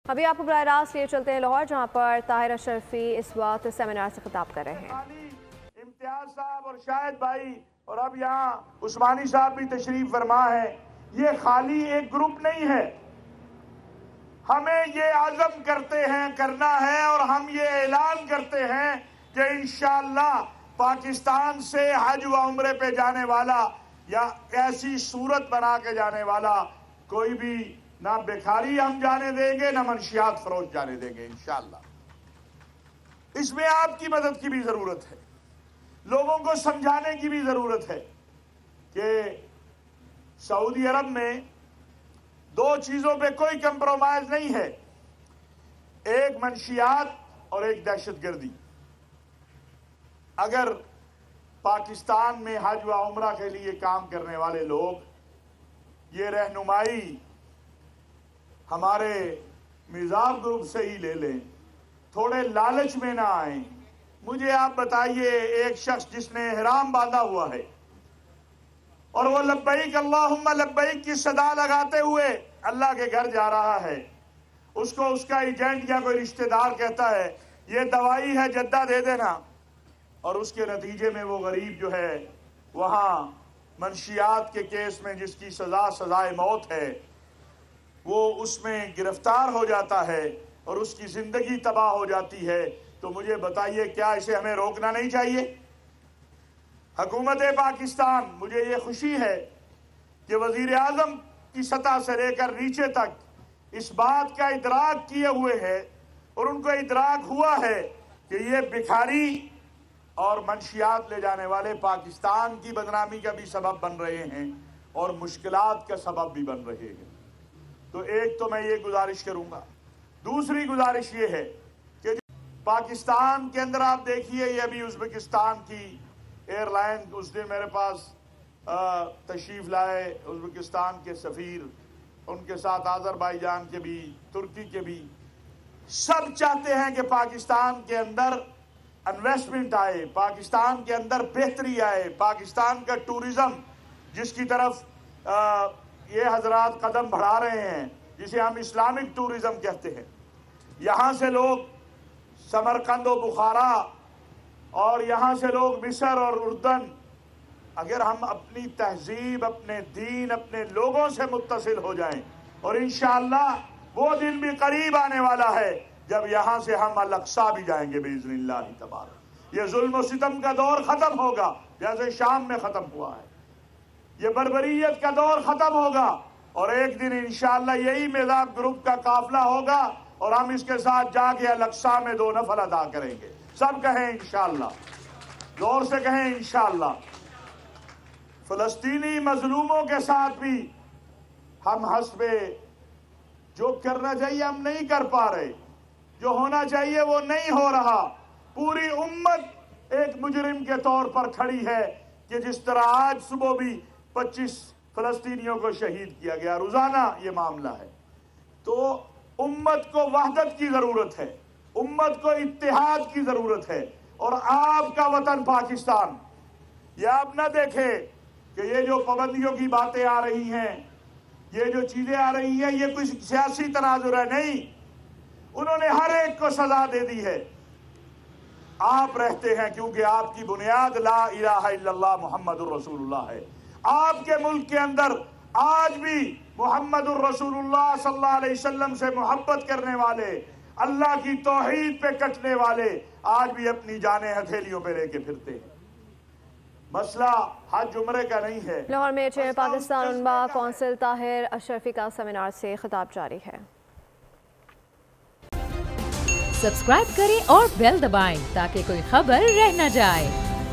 ابھی آپ کو براہ راست لیے چلتے ہیں لاہور، جہاں پر طاہر اشرفی اس وقت سیمینار سے خطاب کر رہے ہیں۔ امتیاز صاحب اور شاہد بھائی اور اب یہاں عثمانی صاحب بھی تشریف فرما ہے۔ یہ خالی ایک گروپ نہیں ہے، ہمیں یہ عزم کرنا ہے اور ہم یہ اعلان کرتے ہیں کہ انشاءاللہ پاکستان سے حج و عمرے پہ جانے والا یا ایسی صورت بنا کے جانے والا کوئی بھی نہ بھکاری ہم جانے دیں گے، نہ منشیات فروش جانے دیں گے انشاءاللہ۔ اس میں آپ کی مدد کی بھی ضرورت ہے، لوگوں کو سمجھانے کی بھی ضرورت ہے کہ سعودی عرب میں دو چیزوں پہ کوئی کمپرومائز نہیں ہے، ایک منشیات اور ایک دہشت گردی۔ اگر پاکستان میں حج و عمرہ کے لیے کام کرنے والے لوگ یہ رہنمائی ہمارے میزاب گروپ سے ہی لے لیں، تھوڑے لالچ میں نہ آئیں۔ مجھے آپ بتائیے، ایک شخص جس نے احرام باندھا ہوا ہے اور وہ لبیک اللہم لبیک کی صدا لگاتے ہوئے اللہ کے گھر جا رہا ہے، اس کو اس کا ایجنٹ یا کوئی رشتہ دار کہتا ہے یہ دوائی ہے جدہ دے دینا، اور اس کے نتیجے میں وہ غریب جو ہے وہاں منشیات کے کیس میں جس کی سزائے موت ہے وہ اس میں گرفتار ہو جاتا ہے اور اس کی زندگی تباہ ہو جاتی ہے، تو مجھے بتائیے کیا اسے ہمیں روکنا نہیں چاہیے؟ حکومت پاکستان، مجھے یہ خوشی ہے کہ وزیر اعظم کی سطح سے لے کر نیچے تک اس بات کا ادراک کیے ہوئے ہے اور ان کو ادراک ہوا ہے کہ یہ بھکاری اور منشیات لے جانے والے پاکستان کی بدنامی کا بھی سبب بن رہے ہیں اور مشکلات کا سبب بھی بن رہے ہیں۔ تو ایک تو میں یہ گزارش کروں گا، دوسری گزارش یہ ہے کہ پاکستان کے اندر آپ دیکھیے، یہ ابھی ازبکستان کی ایئر لائن اس دن میرے پاس تشریف لائے، ازبکستان کے سفیر، ان کے ساتھ آذربائیجان کے بھی، ترکی کے بھی، سب چاہتے ہیں کہ پاکستان کے اندر انویسٹمنٹ آئے، پاکستان کے اندر بہتری آئے، پاکستان کا ٹورزم جس کی طرف یہ حضرات قدم بڑھا رہے ہیں، جسے ہم اسلامک ٹورزم کہتے ہیں۔ یہاں سے لوگ سمرقند و بخارا اور یہاں سے لوگ مصر اور اردن، اگر ہم اپنی تہذیب، اپنے دین، اپنے لوگوں سے متصل ہو جائیں، اور انشاءاللہ وہ دن بھی قریب آنے والا ہے جب یہاں سے ہم الاقصی بھی جائیں گے باذن اللہ تبارک۔ یہ ظلم و ستم کا دور ختم ہوگا جیسے شام میں ختم ہوا ہے، یہ بربریت کا دور ختم ہوگا، اور ایک دن انشاءاللہ یہی میزاب گروپ کا قافلہ ہوگا اور ہم اس کے ساتھ جا کے الاقصی میں 2 نفل ادا کریں گے۔ سب کہیں انشاءاللہ، زور سے کہیں انشاءاللہ۔ فلسطینی مظلوموں کے ساتھ بھی ہم حسب جو کرنا چاہیے ہم نہیں کر پا رہے، جو ہونا چاہیے وہ نہیں ہو رہا۔ پوری امت ایک مجرم کے طور پر کھڑی ہے کہ جس طرح آج صبح بھی 25 فلسطینیوں کو شہید کیا گیا، روزانہ یہ معاملہ ہے۔ تو امت کو وحدت کی ضرورت ہے، امت کو اتحاد کی ضرورت ہے، اور آپ کا وطن پاکستان، یہ آپ نہ دیکھیں کہ یہ جو پابندیوں کی باتیں آ رہی ہیں، یہ جو چیزیں آ رہی ہیں، یہ کوئی سیاسی تناظر ہے، نہیں، انہوں نے ہر ایک کو سزا دے دی ہے۔ آپ رہتے ہیں کیونکہ آپ کی بنیاد لا الہ الا اللہ محمد الرسول اللہ ہے۔ آپ کے ملک کے اندر آج بھی محمد الرسول اللہ صلی اللہ علیہ وسلم سے محبت کرنے والے، اللہ کی توحید پہ کٹنے والے آج بھی اپنی جانیں ہتھیلیوں پہ لے کے پھرتے ہیں۔ مسئلہ حج عمرے کا نہیں ہے۔ لاہور میں چیئر پاکستان عنبا کونسل طاہر اشرفی کا سیمینار سے خطاب جاری ہے۔ سبسکرائب کریں اور بیل دبائیں تاکہ کوئی خبر رہ نہ جائے۔